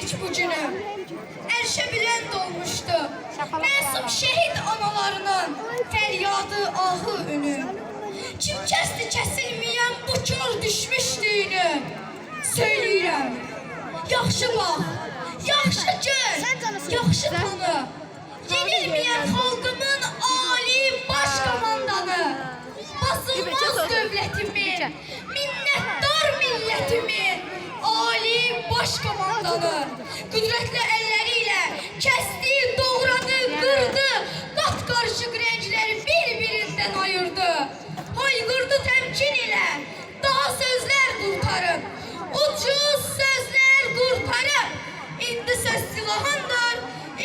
gözləyirdik bu günü. Ərşə bilənd olmuşdu. Məsum şəhid analarının fəryadı, ahı ünü. Kim kəsdi kəsilməyən bu kör düşmüş düyünü? Söyləyirəm, yaxşı bax, yaxşı gör, yaxşı tanı. Yenilməyən xalqımın ali baş komandanı. Basılmaz dövlətimi, minnətdar millətimi, ali baş komandanı. Qüdrətli əlləriyle kəsdi, doğradı, qırdı, qat-qarışıq rəngləri bir-birindən ayırdı. Hayqırdı təmkin ilə, daha sözlər qurtarıb, ucuz sözlər qurtarıb. İndi söz silahındır,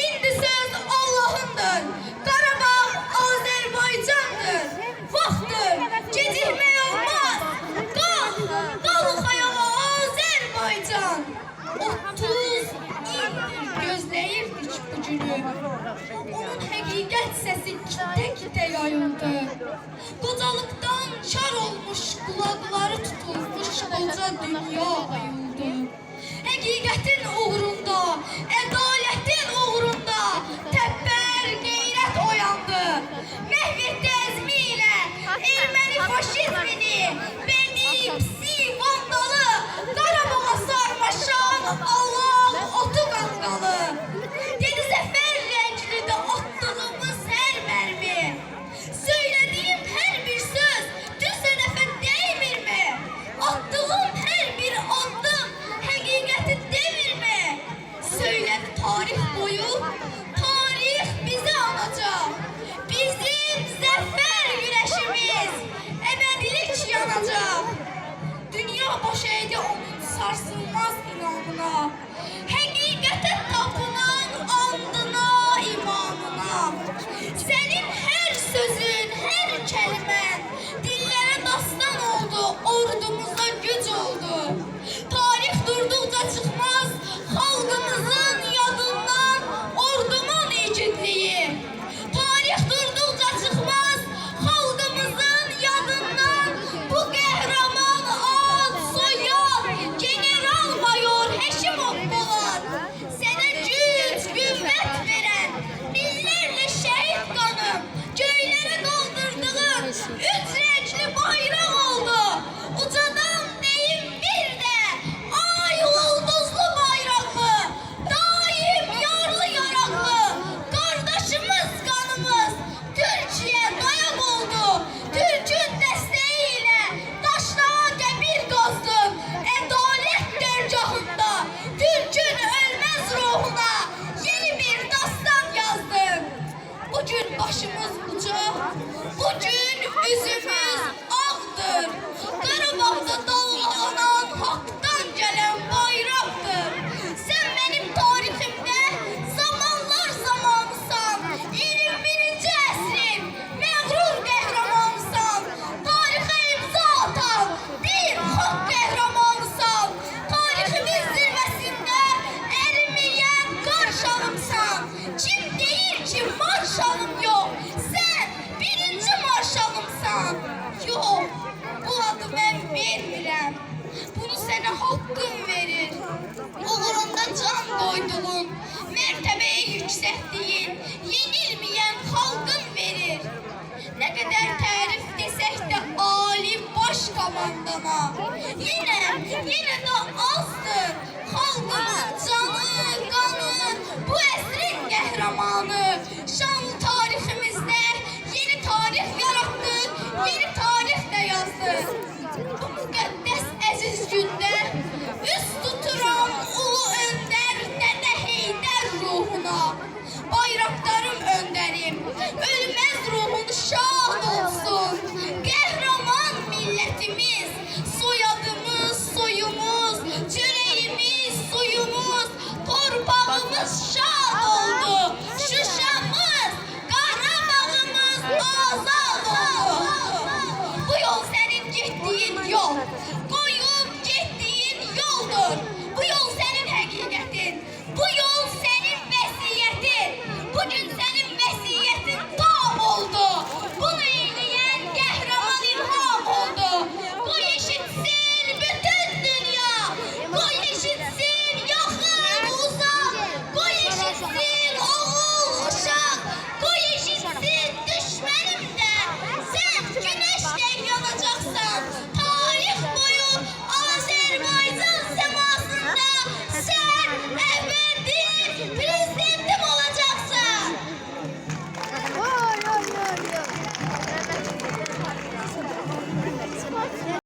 indi söz Allahındır. Qarabağ Azərbaycandır, vaxtdır, gecikmək olmaz. Qalx ayağa Azərbaycan. 30 ildir gözləyirdik bu günü. Onun həqiqət səsi kitə-kitə yayıldı. Qocalıqdan kar olmuş, qulaqları tutulmuş qoca dünya ayıldı. Həqiqətin uğrunda, ədalətin uğrunda təbbər qeyrət oyandı. Məhv etdi əzmi ilə erməni faşizmini, beni, psi, vandalı, Qarabağa sarmaşan Allah otu qanqalı. Dedi zəfər rənglidir attığımız hər mərmi. Söylədiyim hər bir söz düz hədəfə dəymirmi? Attığım hər bir addım həqiqəti demirmi? Söylədi tarix boyu, tarix bizi anacaq. Bizim zəfər güləşimiz əbədilik yanacaq. Dünya baş əydi onun sarsılmaz inanına. Həqiqətə tapınan andına, imanına. Sənin hər sözün, hər kəlmən dillərə dastan oldu, ordumuza güc oldu. Tarix durduqca çıxmaz xalqımızın yadından ordumun igidliyi. Tarix durduqca çıxmaz xalqımızın yadından bu qəhrəman ad, soyad, general mayor Həşimov Polad. Sənə güc, qüvvət verən minlərlə şəhid qanım, göylərə qaldırdığın üç rəngli bayraq oldu. Ucadan deyim bir də, ay ulduzlu bayraqlı, daim yarlı yaraqlı, qardaşımız qanımız Türkiyə dayaq oldu. Türkün dəstəyi ilə daşlığa qəbir qazdım, ədalət dərgahında Türkün ölməz ruhuna yeni bir dastan yazdım. Bugün başımız uca, bugün üzümüz ağdır. Qarabağda dalğalanan haqdan gələn bayraqdır. Sən mənim tariximdə zamanlar zamanısan, 21-ci əsrin məğrur qəhrəmanısan. Tarixə imza atan bir xalq qəhrəmanısan. Tariximiz zirvəsində əriməyən qarşalımsan. Kim deyir ki marşalım yox, sən birinci marşalımsan. Yox, bu adı mən vermirəm, bunu sənə haqqım verir. Uğrunda can qoyduğun, mərtəbəyə yüksəkliyin, yenilməyən xalqın verir. Nə qədər tərif desək də ali baş komandana, yenə də azdır. Xalqımın canı, qanı, bu əsrin qəhrəmanı. Şanlı tariximizdə yeni tarix yaratdıq, yeni tarix də yazdık. Bu müqəddəs əziz gündə üst tuturam ulu öndər Dədə Heydər ruhuna. Bayraqdarım öndərim, ölməz ruhun şad olsun. Qəhrəman millətimiz, soyadımız, soyumuz, çörəyimiz, suyumuz, torpağımız şad oldu. Şuşamız, Qarabağımız azad oldu. Bu yol sənin getdiyin yol, qoyub getdiyin yoldur.